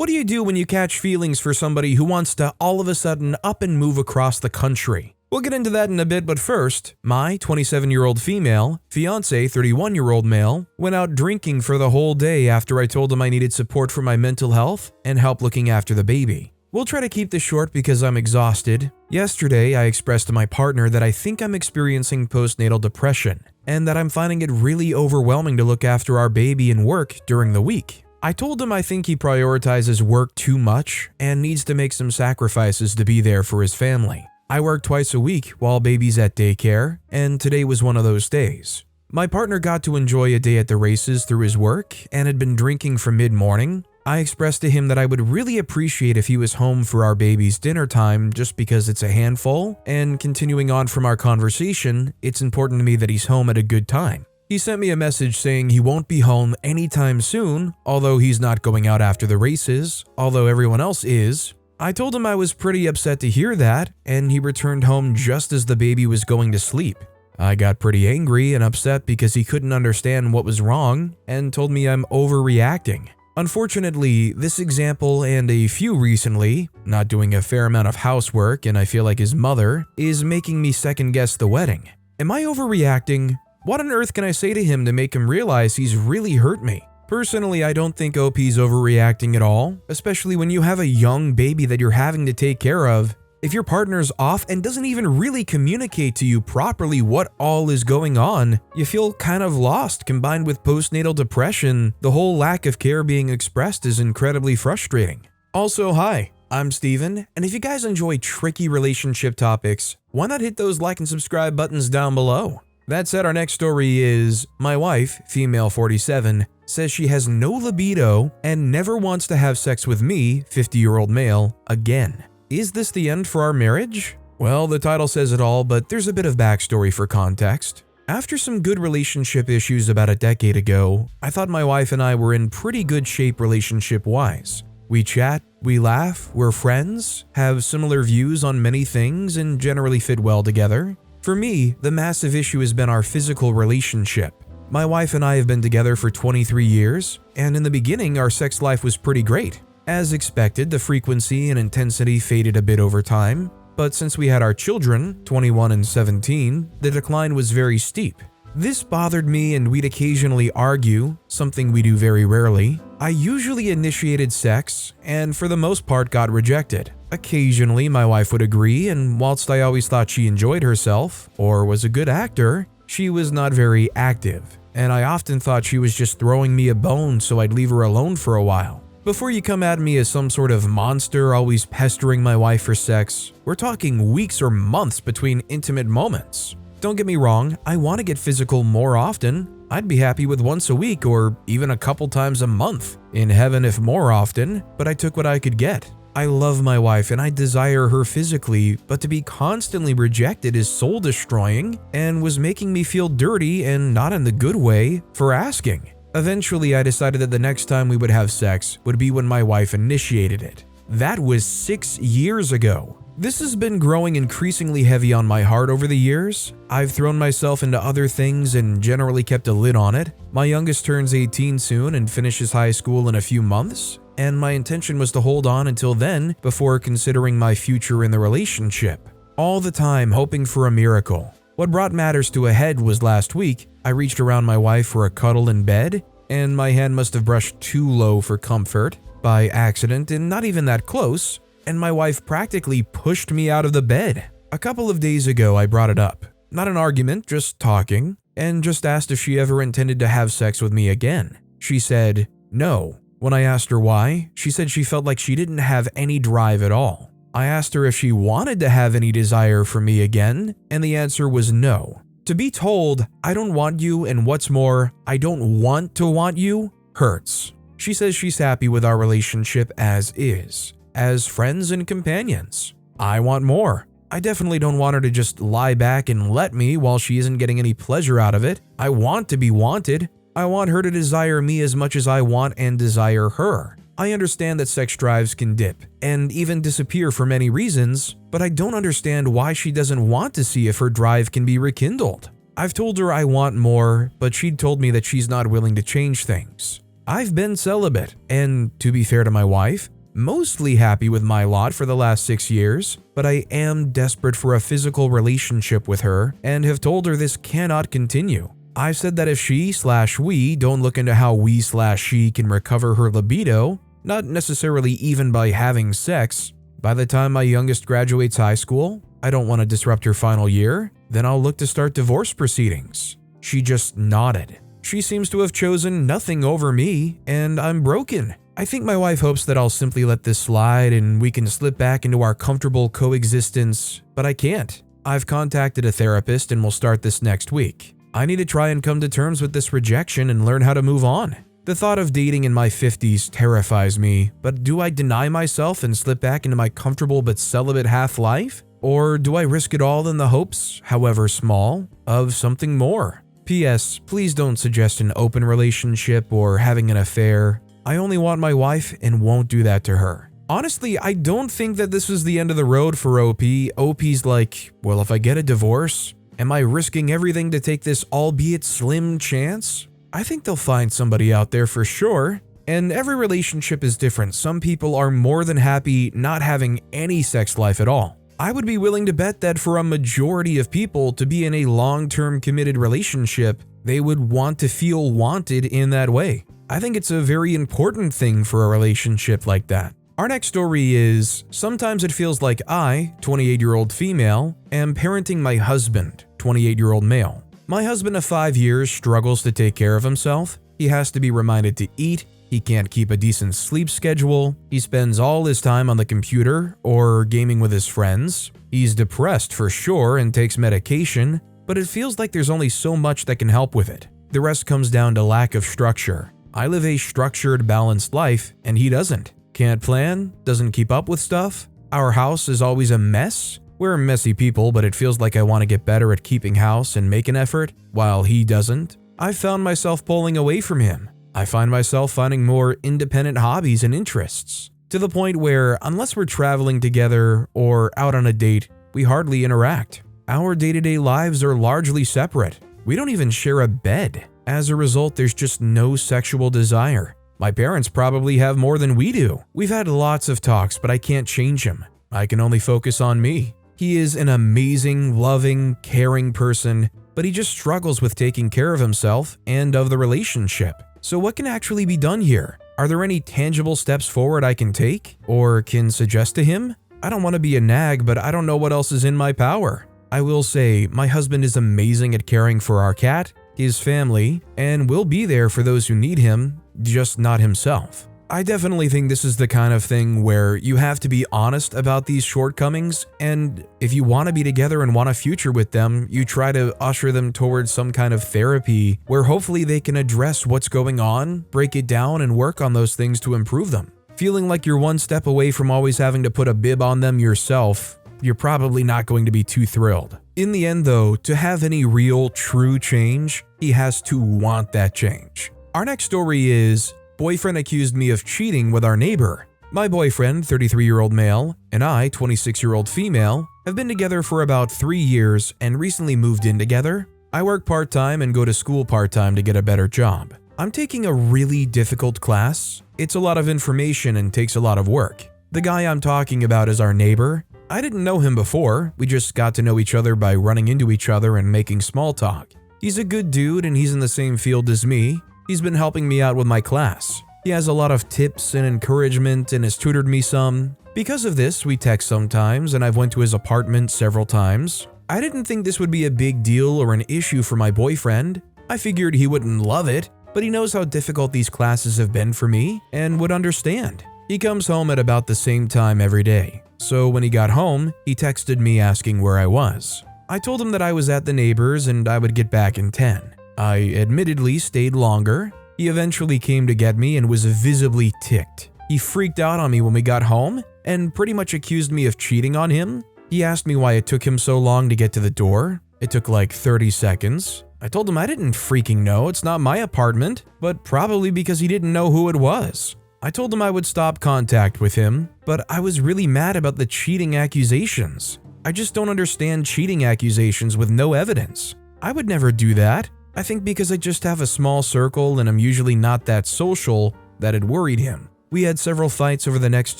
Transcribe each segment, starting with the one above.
What do you do when you catch feelings for somebody who wants to all of a sudden up and move across the country? We'll get into that in a bit, but first, my 27-year-old female, fiancé 31-year-old male, went out drinking for the whole day after I told him I needed support for my mental health and help looking after the baby. We'll try to keep this short because I'm exhausted. Yesterday, I expressed to my partner that I think I'm experiencing postnatal depression and that I'm finding it really overwhelming to look after our baby and work during the week. I told him I think he prioritizes work too much and needs to make some sacrifices to be there for his family. I work twice a week while baby's at daycare, and today was one of those days. My partner got to enjoy a day at the races through his work and had been drinking from mid-morning. I expressed to him that I would really appreciate if he was home for our baby's dinner time just because it's a handful, and continuing on from our conversation, it's important to me that he's home at a good time. He sent me a message saying he won't be home anytime soon, although he's not going out after the races, although everyone else is. I told him I was pretty upset to hear that, and he returned home just as the baby was going to sleep. I got pretty angry and upset because he couldn't understand what was wrong and told me I'm overreacting. Unfortunately, this example and a few recently, not doing a fair amount of housework and I feel like his mother, is making me second guess the wedding. Am I overreacting? What on earth can I say to him to make him realize he's really hurt me? Personally, I don't think OP's overreacting at all, especially when you have a young baby that you're having to take care of. If your partner's off and doesn't even really communicate to you properly what all is going on, you feel kind of lost. Combined with postnatal depression, the whole lack of care being expressed is incredibly frustrating. Also, hi, I'm Steven, and if you guys enjoy tricky relationship topics, why not hit those like and subscribe buttons down below? That said, our next story is, my wife, female 47, says she has no libido and never wants to have sex with me, 50-year-old male, again. Is this the end for our marriage? Well, the title says it all, but there's a bit of backstory for context. After some good relationship issues about a decade ago, I thought my wife and I were in pretty good shape relationship-wise. We chat, we laugh, we're friends, have similar views on many things, and generally fit well together. For me, the massive issue has been our physical relationship. My wife and I have been together for 23 years, and in the beginning, our sex life was pretty great. As expected, the frequency and intensity faded a bit over time, but since we had our children, 21 and 17, the decline was very steep. This bothered me and we'd occasionally argue, something we do very rarely. I usually initiated sex and for the most part got rejected. Occasionally my wife would agree, and whilst I always thought she enjoyed herself or was a good actor, she was not very active, and I often thought she was just throwing me a bone so I'd leave her alone for a while. Before you come at me as some sort of monster always pestering my wife for sex, we're talking weeks or months between intimate moments. Don't get me wrong, I want to get physical more often. I'd be happy with once a week or even a couple times a month. In heaven if more often, but I took what I could get. I love my wife and I desire her physically, but to be constantly rejected is soul destroying and was making me feel dirty and not in the good way for asking. Eventually, I decided that the next time we would have sex would be when my wife initiated it. That was 6 years ago. This has been growing increasingly heavy on my heart over the years. I've thrown myself into other things and generally kept a lid on it. My youngest turns 18 soon and finishes high school in a few months, and my intention was to hold on until then before considering my future in the relationship. All the time hoping for a miracle. What brought matters to a head was last week, I reached around my wife for a cuddle in bed, and my hand must have brushed too low for comfort, by accident and not even that close, and my wife practically pushed me out of the bed. A couple of days ago I brought it up. Not an argument, just talking, and just asked if she ever intended to have sex with me again. She said no. When I asked her why, she said she felt like she didn't have any drive at all. I asked her if she wanted to have any desire for me again, and the answer was no. To be told, I don't want you, and what's more, I don't want to want you, hurts. She says she's happy with our relationship as is, as friends and companions. I want more. I definitely don't want her to just lie back and let me while she isn't getting any pleasure out of it. I want to be wanted. I want her to desire me as much as I want and desire her. I understand that sex drives can dip and even disappear for many reasons, but I don't understand why she doesn't want to see if her drive can be rekindled. I've told her I want more, but she'd told me that she's not willing to change things. I've been celibate, and to be fair to my wife, mostly happy with my lot for the last 6 years, but I am desperate for a physical relationship with her and have told her this cannot continue. I've said that if she/we don't look into how we/she can recover her libido, not necessarily even by having sex, by the time my youngest graduates high school, I don't want to disrupt her final year, then I'll look to start divorce proceedings. She just nodded. She seems to have chosen nothing over me, and I'm broken. I think my wife hopes that I'll simply let this slide and we can slip back into our comfortable coexistence, but I can't. I've contacted a therapist and will start this next week. I need to try and come to terms with this rejection and learn how to move on. The thought of dating in my 50s terrifies me, but do I deny myself and slip back into my comfortable but celibate half-life? Or do I risk it all in the hopes, however small, of something more? P.S. Please don't suggest an open relationship or having an affair. I only want my wife and won't do that to her. Honestly, I don't think that this is the end of the road for OP. OP's like, well, if I get a divorce, am I risking everything to take this albeit slim chance? I think they'll find somebody out there for sure. And every relationship is different. Some people are more than happy not having any sex life at all. I would be willing to bet that for a majority of people to be in a long-term committed relationship, they would want to feel wanted in that way. I think it's a very important thing for a relationship like that. Our next story is, sometimes it feels like I, 28-year-old female, am parenting my husband, 28-year-old male. My husband of 5 years struggles to take care of himself. He has to be reminded to eat. He can't keep a decent sleep schedule. He spends all his time on the computer or gaming with his friends. He's depressed for sure and takes medication, but it feels like there's only so much that can help with it. The rest comes down to lack of structure. I live a structured, balanced life, and he doesn't. Can't plan, doesn't keep up with stuff. Our house is always a mess. We're messy people, but it feels like I want to get better at keeping house and make an effort, while he doesn't. I've found myself pulling away from him. I find myself finding more independent hobbies and interests, to the point where, unless we're traveling together or out on a date, we hardly interact. Our day-to-day lives are largely separate. We don't even share a bed. As a result, there's just no sexual desire. My parents probably have more than we do. We've had lots of talks, but I can't change him. I can only focus on me. He is an amazing, loving, caring person, but he just struggles with taking care of himself and of the relationship. So what can actually be done here? Are there any tangible steps forward I can take or can suggest to him? I don't want to be a nag, but I don't know what else is in my power. I will say, my husband is amazing at caring for our cat, his family, and will be there for those who need him, just not himself. I definitely think this is the kind of thing where you have to be honest about these shortcomings, and if you want to be together and want a future with them, you try to usher them towards some kind of therapy where hopefully they can address what's going on, break it down, and work on those things to improve them. Feeling like you're one step away from always having to put a bib on them yourself, you're probably not going to be too thrilled. In the end though, to have any real, true change, he has to want that change. Our next story is, boyfriend accused me of cheating with our neighbor. My boyfriend, 33-year-old male, and I, 26-year-old female, have been together for about 3 years and recently moved in together. I work part-time and go to school part-time to get a better job. I'm taking a really difficult class. It's a lot of information and takes a lot of work. The guy I'm talking about is our neighbor. I didn't know him before, we just got to know each other by running into each other and making small talk. He's a good dude and he's in the same field as me. He's been helping me out with my class. He has a lot of tips and encouragement and has tutored me some. Because of this, we text sometimes and I've went to his apartment several times. I didn't think this would be a big deal or an issue for my boyfriend. I figured he wouldn't love it, but he knows how difficult these classes have been for me and would understand. He comes home at about the same time every day. So when he got home, he texted me asking where I was. I told him that I was at the neighbor's and I would get back in 10. I admittedly stayed longer. He eventually came to get me and was visibly ticked. He freaked out on me when we got home and pretty much accused me of cheating on him. He asked me why it took him so long to get to the door. It took like 30 seconds. I told him I didn't freaking know, it's not my apartment, but probably because he didn't know who it was. I told him I would stop contact with him, but I was really mad about the cheating accusations. I just don't understand cheating accusations with no evidence. I would never do that. I think because I just have a small circle and I'm usually not that social that it worried him. We had several fights over the next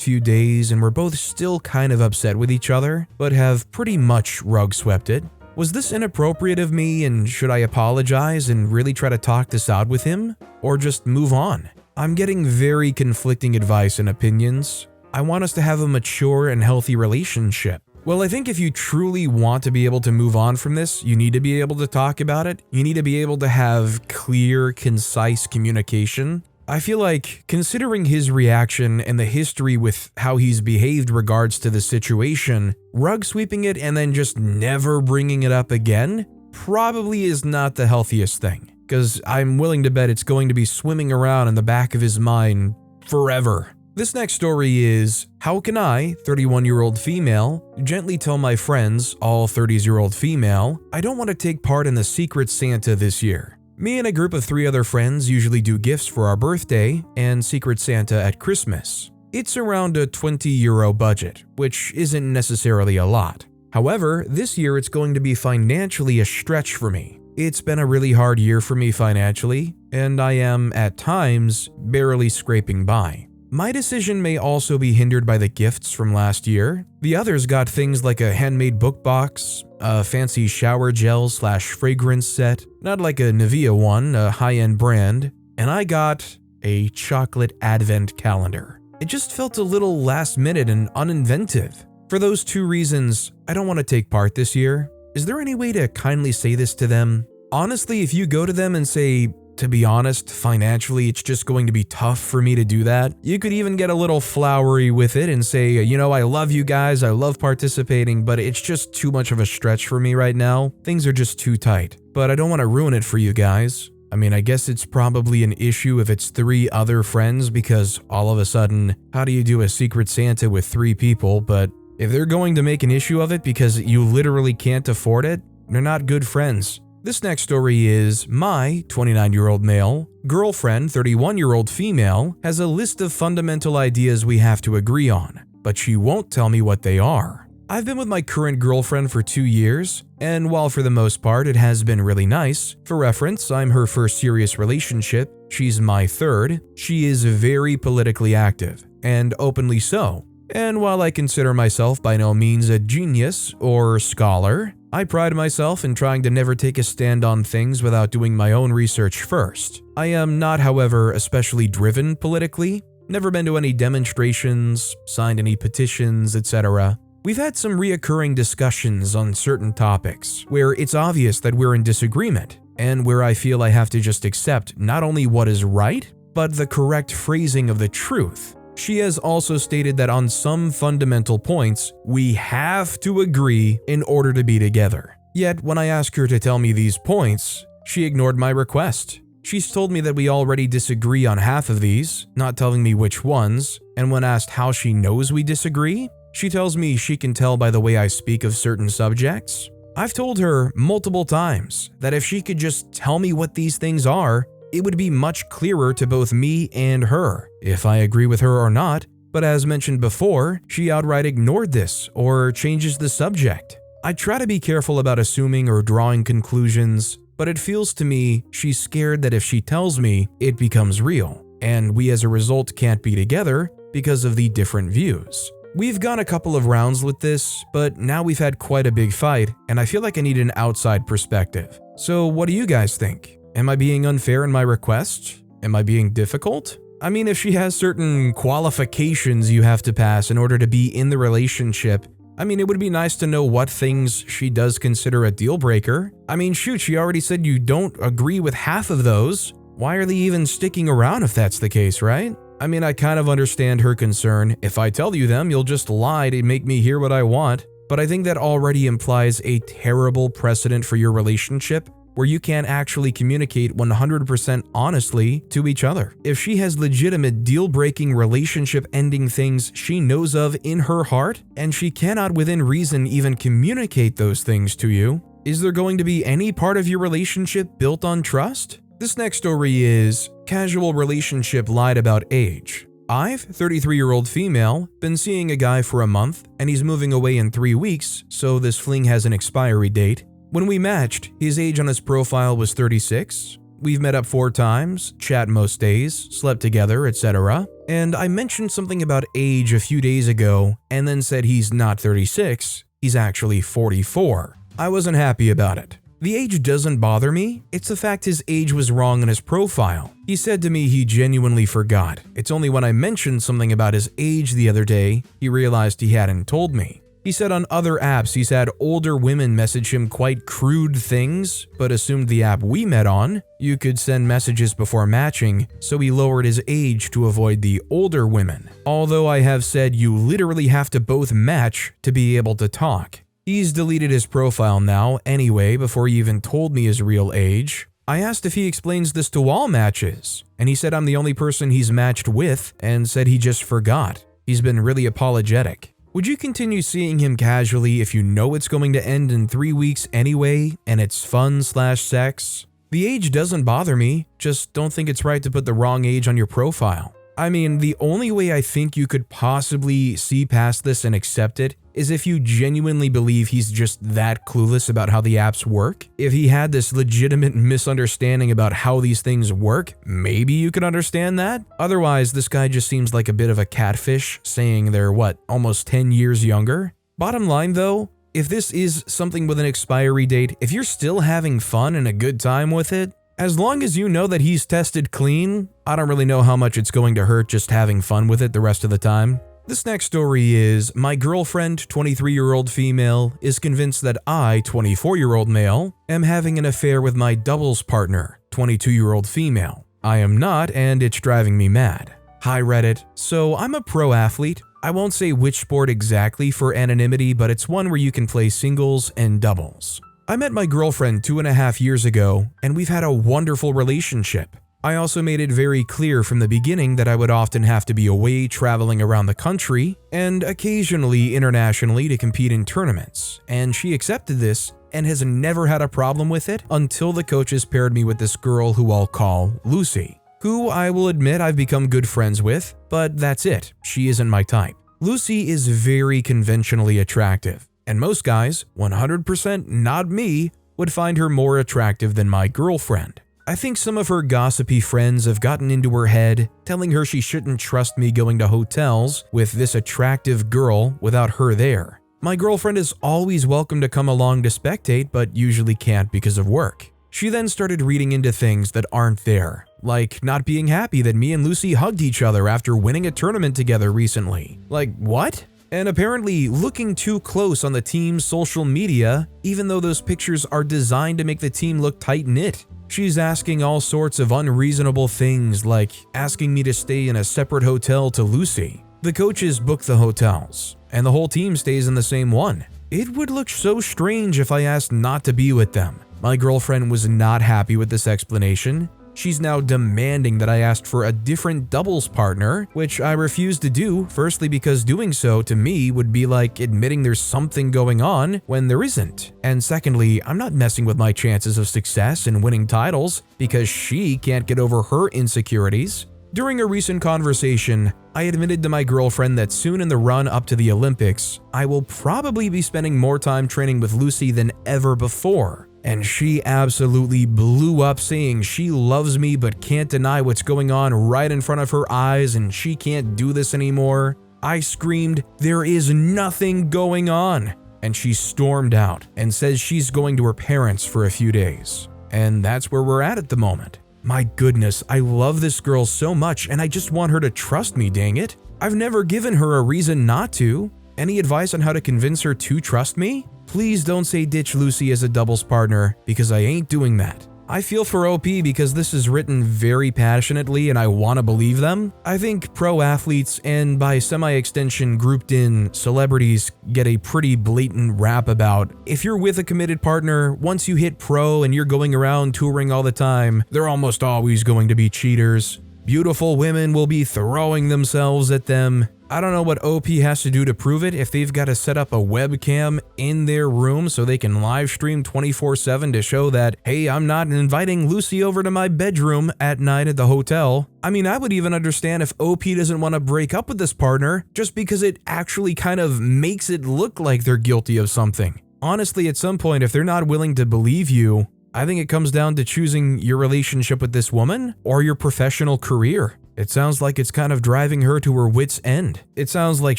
few days and we're both still kind of upset with each other, but have pretty much rug swept it. Was this inappropriate of me and should I apologize and really try to talk this out with him? Or just move on? I'm getting very conflicting advice and opinions. I want us to have a mature and healthy relationship. Well, I think if you truly want to be able to move on from this, you need to be able to talk about it. You need to be able to have clear, concise communication. I feel like, considering his reaction and the history with how he's behaved regards to the situation, rug sweeping it and then just never bringing it up again probably is not the healthiest thing, because I'm willing to bet it's going to be swimming around in the back of his mind forever. This next story is, how can I, 31-year-old female, gently tell my friends, all 30s-year-old female, I don't want to take part in the Secret Santa this year. Me and a group of 3 other friends usually do gifts for our birthday and Secret Santa at Christmas. It's around a €20 budget, which isn't necessarily a lot. However, this year it's going to be financially a stretch for me. It's been a really hard year for me financially, and I am, at times, barely scraping by. My decision may also be hindered by the gifts from last year. The others got things like a handmade book box, a fancy shower gel/fragrance set, not like a Nivea one, a high-end brand, and I got a chocolate advent calendar. It just felt a little last minute and uninventive. For those 2 reasons, I don't want to take part this year. Is there any way to kindly say this to them? Honestly, if you go to them and say, to be honest, financially, it's just going to be tough for me to do that. You could even get a little flowery with it and say, you know, I love you guys, I love participating, but it's just too much of a stretch for me right now. Things are just too tight. But I don't want to ruin it for you guys. I mean, I guess it's probably an issue if it's 3 other friends, because all of a sudden, how do you do a Secret Santa with 3 people? But if they're going to make an issue of it because you literally can't afford it, they're not good friends. This next story is, my 29-year-old male girlfriend, 31-year-old female, has a list of fundamental ideas we have to agree on, but she won't tell me what they are. I've been with my current girlfriend for 2 years, and while for the most part it has been really nice, for reference, I'm her first serious relationship, she's my 3rd, she is very politically active, and openly so. And while I consider myself by no means a genius or scholar, I pride myself in trying to never take a stand on things without doing my own research first. I am not, however, especially driven politically, never been to any demonstrations, signed any petitions, etc. We've had some reoccurring discussions on certain topics where it's obvious that we're in disagreement, and where I feel I have to just accept not only what is right, but the correct phrasing of the truth. She has also stated that on some fundamental points, we have to agree in order to be together. Yet, when I ask her to tell me these points, she ignored my request. She's told me that we already disagree on half of these, not telling me which ones, and when asked how she knows we disagree, she tells me she can tell by the way I speak of certain subjects. I've told her multiple times that if she could just tell me what these things are, it would be much clearer to both me and her, if I agree with her or not, but as mentioned before, she outright ignored this or changes the subject. I try to be careful about assuming or drawing conclusions, but it feels to me she's scared that if she tells me, it becomes real, and we as a result can't be together because of the different views. We've gone a couple of rounds with this, but now we've had quite a big fight, and I feel like I need an outside perspective. So what do you guys think? Am I being unfair in my request? Am I being difficult? I mean, if she has certain qualifications you have to pass in order to be in the relationship, I mean, it would be nice to know what things she does consider a deal breaker. I mean, shoot, she already said you don't agree with half of those. Why are they even sticking around if that's the case, right? I mean, I kind of understand her concern. If I tell you them, you'll just lie to make me hear what I want. But I think that already implies a terrible precedent for your relationship, where you can't actually communicate 100% honestly to each other. If she has legitimate deal-breaking relationship-ending things she knows of in her heart, and she cannot within reason even communicate those things to you, is there going to be any part of your relationship built on trust? This next story is, casual relationship lied about age. I've, 33-year-old female, been seeing a guy for a month, and he's moving away in 3 weeks, so this fling has an expiry date. When we matched, his age on his profile was 36. We've met up 4 times, chat most days, slept together, etc. And I mentioned something about age a few days ago and then said he's not 36, he's actually 44. I wasn't happy about it. The age doesn't bother me, it's the fact his age was wrong on his profile. He said to me he genuinely forgot. It's only when I mentioned something about his age the other day, he realized he hadn't told me. He said on other apps he's had older women message him quite crude things, but assumed the app we met on, you could send messages before matching, so he lowered his age to avoid the older women. Although I have said you literally have to both match to be able to talk. He's deleted his profile now anyway before he even told me his real age. I asked if he explains this to all matches, and he said I'm the only person he's matched with and said he just forgot. He's been really apologetic. Would you continue seeing him casually if you know it's going to end in 3 weeks anyway and it's fun/sex? The age doesn't bother me, just don't think it's right to put the wrong age on your profile. I mean, the only way I think you could possibly see past this and accept it is if you genuinely believe he's just that clueless about how the apps work. If he had this legitimate misunderstanding about how these things work, maybe you could understand that. Otherwise, this guy just seems like a bit of a catfish saying they're, almost 10 years younger? Bottom line though, if this is something with an expiry date, if you're still having fun and a good time with it, as long as you know that he's tested clean, I don't really know how much it's going to hurt just having fun with it the rest of the time. This next story is, my girlfriend, 23-year-old female, is convinced that I, 24-year-old male, am having an affair with my doubles partner, 22-year-old female. I am not, and it's driving me mad. Hi Reddit. So I'm a pro athlete. I won't say which sport exactly for anonymity, but it's one where you can play singles and doubles. I met my girlfriend 2.5 years ago, and we've had a wonderful relationship. I also made it very clear from the beginning that I would often have to be away traveling around the country and occasionally internationally to compete in tournaments, and she accepted this and has never had a problem with it until the coaches paired me with this girl who I'll call Lucy, who I will admit I've become good friends with, but that's it, she isn't my type. Lucy is very conventionally attractive, and most guys, 100% not me, would find her more attractive than my girlfriend. I think some of her gossipy friends have gotten into her head, telling her she shouldn't trust me going to hotels with this attractive girl without her there. My girlfriend is always welcome to come along to spectate, but usually can't because of work. She then started reading into things that aren't there, like not being happy that me and Lucy hugged each other after winning a tournament together recently. Like, what? And apparently looking too close on the team's social media, even though those pictures are designed to make the team look tight-knit. She's asking all sorts of unreasonable things, like asking me to stay in a separate hotel to Lucy. The coaches book the hotels, and the whole team stays in the same one. It would look so strange if I asked not to be with them. My girlfriend was not happy with this explanation. She's now demanding that I asked for a different doubles partner, which I refused to do, firstly because doing so to me would be like admitting there's something going on when there isn't, and secondly, I'm not messing with my chances of success and winning titles because she can't get over her insecurities. During a recent conversation, I admitted to my girlfriend that soon in the run up to the Olympics, I will probably be spending more time training with Lucy than ever before. And she absolutely blew up saying she loves me but can't deny what's going on right in front of her eyes and she can't do this anymore. I screamed, "There is nothing going on!" And she stormed out and says she's going to her parents for a few days. And that's where we're at the moment. My goodness, I love this girl so much and I just want her to trust me, dang it. I've never given her a reason not to. Any advice on how to convince her to trust me? Please don't say ditch Lucy as a doubles partner, because I ain't doing that. I feel for OP because this is written very passionately and I want to believe them. I think pro athletes, and by semi-extension grouped in celebrities, get a pretty blatant rap about if you're with a committed partner, once you hit pro and you're going around touring all the time, they're almost always going to be cheaters. Beautiful women will be throwing themselves at them. I don't know what OP has to do to prove it if they've got to set up a webcam in their room so they can live stream 24/7 to show that, hey, I'm not inviting Lucy over to my bedroom at night at the hotel. I mean, I would even understand if OP doesn't want to break up with this partner just because it actually kind of makes it look like they're guilty of something. Honestly, at some point, if they're not willing to believe you, I think it comes down to choosing your relationship with this woman or your professional career. It sounds like it's kind of driving her to her wit's end. It sounds like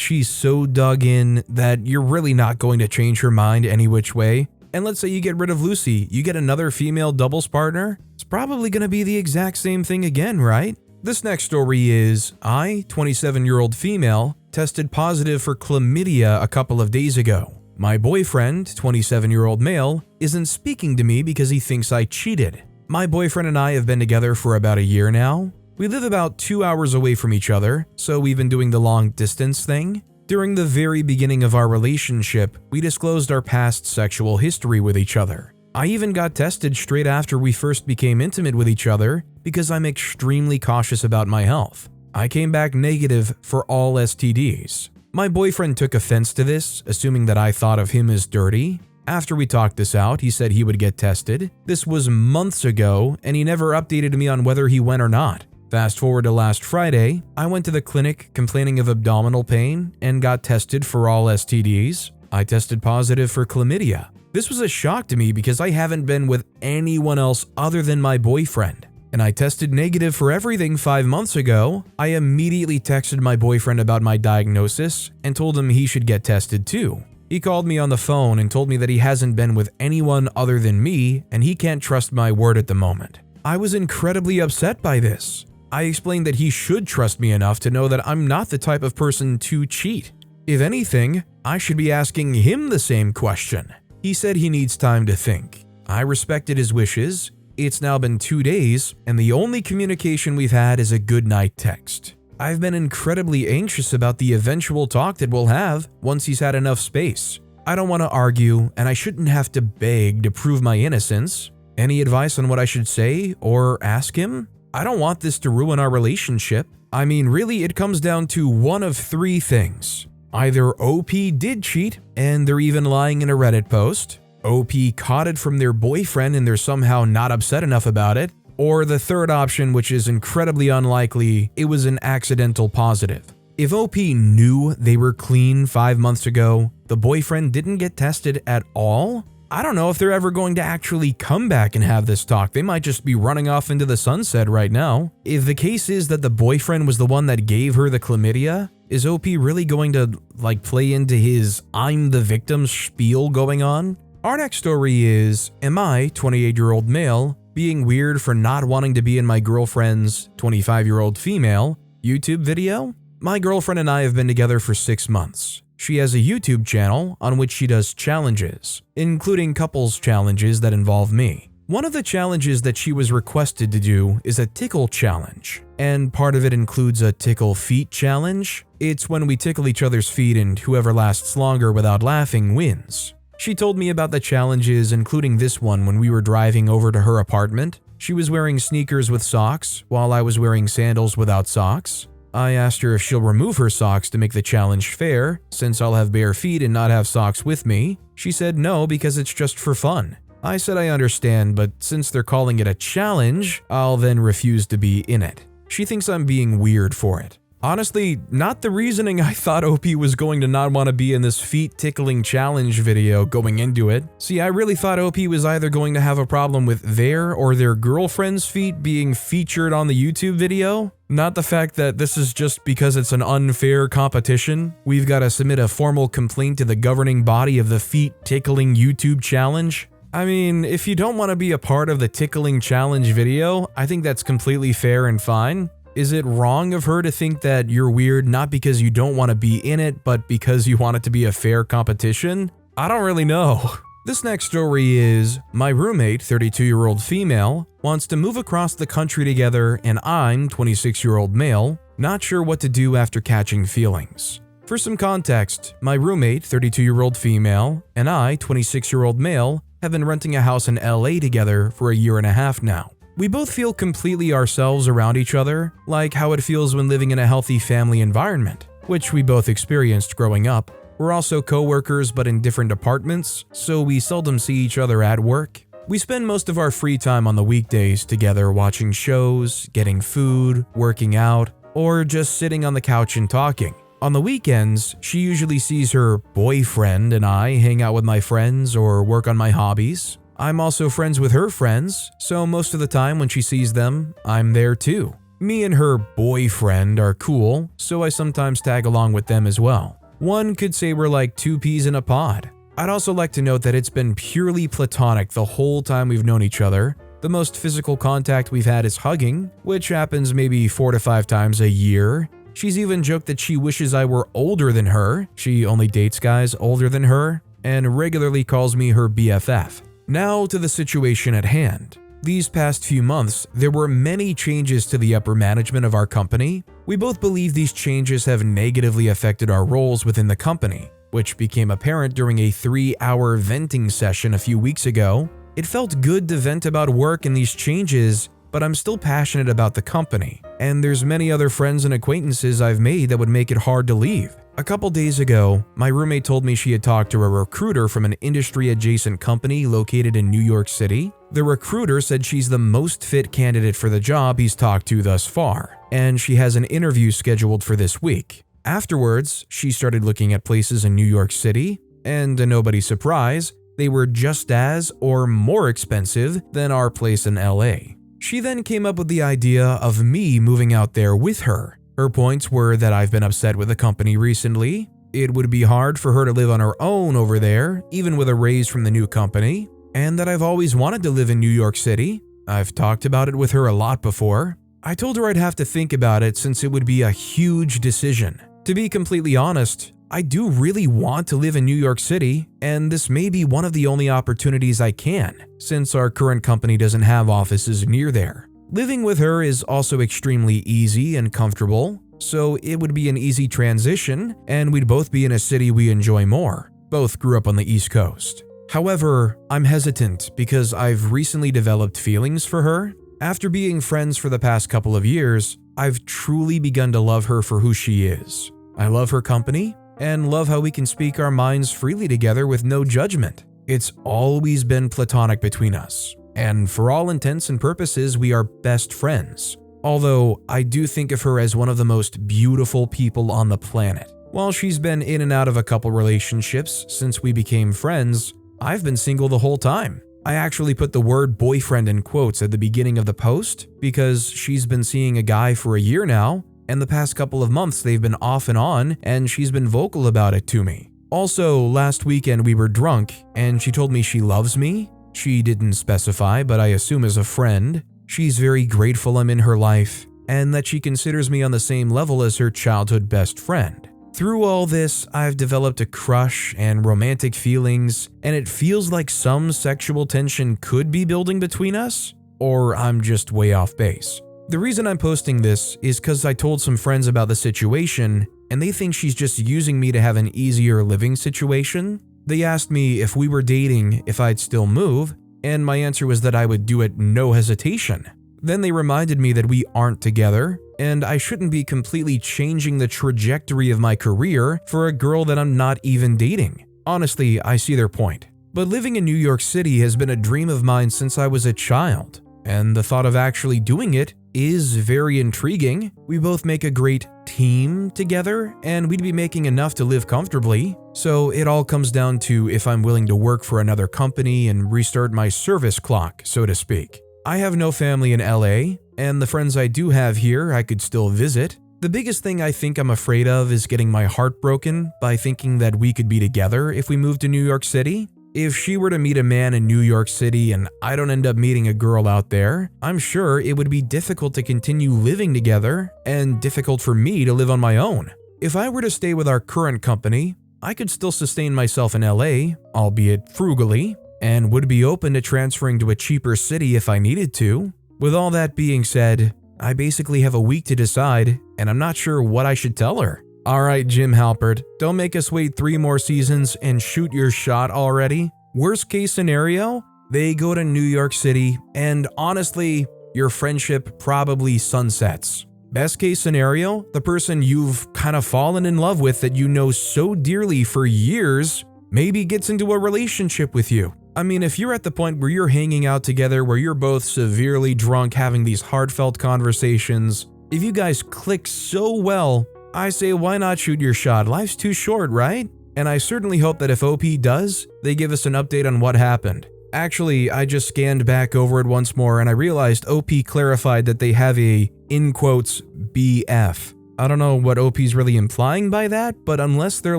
she's so dug in that you're really not going to change her mind any which way. And let's say you get rid of Lucy, you get another female doubles partner, it's probably going to be the exact same thing again, right? This next story is, I, 27-year-old female, tested positive for chlamydia a couple of days ago. My boyfriend, 27-year-old male, isn't speaking to me because he thinks I cheated. My boyfriend and I have been together for about a year now. We live about 2 hours away from each other, so we've been doing the long distance thing. During the very beginning of our relationship, we disclosed our past sexual history with each other. I even got tested straight after we first became intimate with each other because I'm extremely cautious about my health. I came back negative for all STDs. My boyfriend took offense to this, assuming that I thought of him as dirty. After we talked this out, he said he would get tested. This was months ago, and he never updated me on whether he went or not. Fast forward to last Friday, I went to the clinic complaining of abdominal pain and got tested for all STDs. I tested positive for chlamydia. This was a shock to me because I haven't been with anyone else other than my boyfriend. And I tested negative for everything 5 months ago. I immediately texted my boyfriend about my diagnosis and told him he should get tested too. He called me on the phone and told me that he hasn't been with anyone other than me and he can't trust my word at the moment. I was incredibly upset by this. I explained that he should trust me enough to know that I'm not the type of person to cheat. If anything, I should be asking him the same question. He said he needs time to think. I respected his wishes. It's now been 2 days, and the only communication we've had is a goodnight text. I've been incredibly anxious about the eventual talk that we'll have once he's had enough space. I don't want to argue, and I shouldn't have to beg to prove my innocence. Any advice on what I should say or ask him? I don't want this to ruin our relationship. I mean, really, it comes down to one of 3 things. Either OP did cheat, and they're even lying in a Reddit post. OP caught it from their boyfriend and they're somehow not upset enough about it. Or the third option, which is incredibly unlikely, it was an accidental positive. If OP knew they were clean 5 months ago, the boyfriend didn't get tested at all, I don't know if they're ever going to actually come back and have this talk. They might just be running off into the sunset right now. If the case is that the boyfriend was the one that gave her the chlamydia, is OP really going to play into his I'm the victim spiel going on? Our next story is, am I, 28-year-old male, being weird for not wanting to be in my girlfriend's, 25-year-old female, YouTube video? My girlfriend and I have been together for 6 months. She has a YouTube channel on which she does challenges, including couples challenges that involve me. One of the challenges that she was requested to do is a tickle challenge, and part of it includes a tickle feet challenge. It's when we tickle each other's feet and whoever lasts longer without laughing wins. She told me about the challenges, including this one when we were driving over to her apartment. She was wearing sneakers with socks, while I was wearing sandals without socks. I asked her if she'll remove her socks to make the challenge fair, since I'll have bare feet and not have socks with me. She said no because it's just for fun. I said I understand, but since they're calling it a challenge, I'll then refuse to be in it. She thinks I'm being weird for it. Honestly, not the reasoning I thought OP was going to not want to be in this feet tickling challenge video going into it. See, I really thought OP was either going to have a problem with their or their girlfriend's feet being featured on the YouTube video. Not the fact that this is just because it's an unfair competition. We've got to submit a formal complaint to the governing body of the feet tickling YouTube challenge. I mean, if you don't want to be a part of the tickling challenge video, I think that's completely fair and fine. Is it wrong of her to think that you're weird not because you don't want to be in it, but because you want it to be a fair competition? I don't really know. This next story is, my roommate, 32-year-old female, wants to move across the country together and I'm, 26-year-old male, not sure what to do after catching feelings. For some context, my roommate, 32-year-old female, and I, 26-year-old male, have been renting a house in LA together for a year and a half now. We both feel completely ourselves around each other, like how it feels when living in a healthy family environment, which we both experienced growing up. We're also co-workers but in different departments, so we seldom see each other at work. We spend most of our free time on the weekdays together watching shows, getting food, working out, or just sitting on the couch and talking. On the weekends, she usually sees her boyfriend and I hang out with my friends or work on my hobbies. I'm also friends with her friends, so most of the time when she sees them, I'm there too. Me and her boyfriend are cool, so I sometimes tag along with them as well. One could say we're like two peas in a pod. I'd also like to note that it's been purely platonic the whole time we've known each other. The most physical contact we've had is hugging, which happens maybe 4 to 5 times a year. She's even joked that she wishes I were older than her. She only dates guys older than her, and regularly calls me her BFF. Now to the situation at hand. These past few months, there were many changes to the upper management of our company. We both believe these changes have negatively affected our roles within the company, which became apparent during a 3-hour venting session a few weeks ago. It felt good to vent about work and these changes, but I'm still passionate about the company, and there's many other friends and acquaintances I've made that would make it hard to leave. A couple days ago, my roommate told me she had talked to a recruiter from an industry-adjacent company located in New York City. The recruiter said she's the most fit candidate for the job he's talked to thus far, and she has an interview scheduled for this week. Afterwards, she started looking at places in New York City, and to nobody's surprise, they were just as or more expensive than our place in LA. She then came up with the idea of me moving out there with her. Her points were that I've been upset with the company recently, it would be hard for her to live on her own over there, even with a raise from the new company, and that I've always wanted to live in New York City. I've talked about it with her a lot before. I told her I'd have to think about it since it would be a huge decision. To be completely honest, I do really want to live in New York City, and this may be one of the only opportunities I can, since our current company doesn't have offices near there. Living with her is also extremely easy and comfortable, so it would be an easy transition, and we'd both be in a city we enjoy more. Both grew up on the East Coast. However, I'm hesitant because I've recently developed feelings for her. After being friends for the past couple of years, I've truly begun to love her for who she is. I love her company, and love how we can speak our minds freely together with no judgment. It's always been platonic between us, and for all intents and purposes, we are best friends. Although, I do think of her as one of the most beautiful people on the planet. While she's been in and out of a couple relationships since we became friends, I've been single the whole time. I actually put the word boyfriend in quotes at the beginning of the post because she's been seeing a guy for a year now, and the past couple of months they've been off and on, and she's been vocal about it to me. Also, last weekend we were drunk, and she told me she loves me. She didn't specify, but I assume as a friend. She's very grateful I'm in her life, and that she considers me on the same level as her childhood best friend. Through all this, I've developed a crush and romantic feelings, and it feels like some sexual tension could be building between us, or I'm just way off base. The reason I'm posting this is because I told some friends about the situation, and they think she's just using me to have an easier living situation. They asked me if we were dating, if I'd still move, and my answer was that I would do it no hesitation. Then they reminded me that we aren't together, and I shouldn't be completely changing the trajectory of my career for a girl that I'm not even dating. Honestly, I see their point. But living in New York City has been a dream of mine since I was a child, and the thought of actually doing it is very intriguing. We both make a great team together, and we'd be making enough to live comfortably. So it all comes down to if I'm willing to work for another company and restart my service clock, so to speak. I have no family in LA, and the friends I do have here I could still visit. The biggest thing I think I'm afraid of is getting my heart broken by thinking that we could be together if we moved to New York City. If she were to meet a man in New York City and I don't end up meeting a girl out there, I'm sure it would be difficult to continue living together and difficult for me to live on my own. If I were to stay with our current company, I could still sustain myself in LA, albeit frugally, and would be open to transferring to a cheaper city if I needed to. With all that being said, I basically have a week to decide, and I'm not sure what I should tell her. Alright, Jim Halpert, don't make us wait 3 more seasons and shoot your shot already. Worst case scenario, they go to New York City, and honestly, your friendship probably sunsets. Best case scenario, the person you've kind of fallen in love with that you know so dearly for years maybe gets into a relationship with you. I mean, if you're at the point where you're hanging out together, where you're both severely drunk having these heartfelt conversations, if you guys click so well, I say why not shoot your shot? Life's too short, right? And I certainly hope that if OP does, they give us an update on what happened. Actually, I just scanned back over it once more and I realized OP clarified that they have a, in quotes, BF. I don't know what OP's really implying by that, but unless they're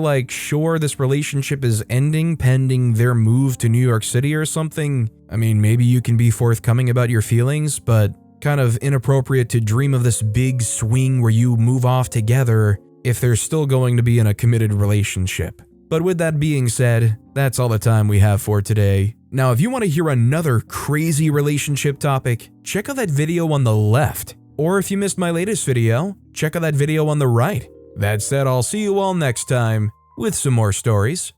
like, sure, this relationship is ending pending their move to New York City or something, I mean, maybe you can be forthcoming about your feelings, but kind of inappropriate to dream of this big swing where you move off together if they're still going to be in a committed relationship. But with that being said, that's all the time we have for today. Now, if you want to hear another crazy relationship topic, check out that video on the left. Or if you missed my latest video, check out that video on the right. That said, I'll see you all next time with some more stories.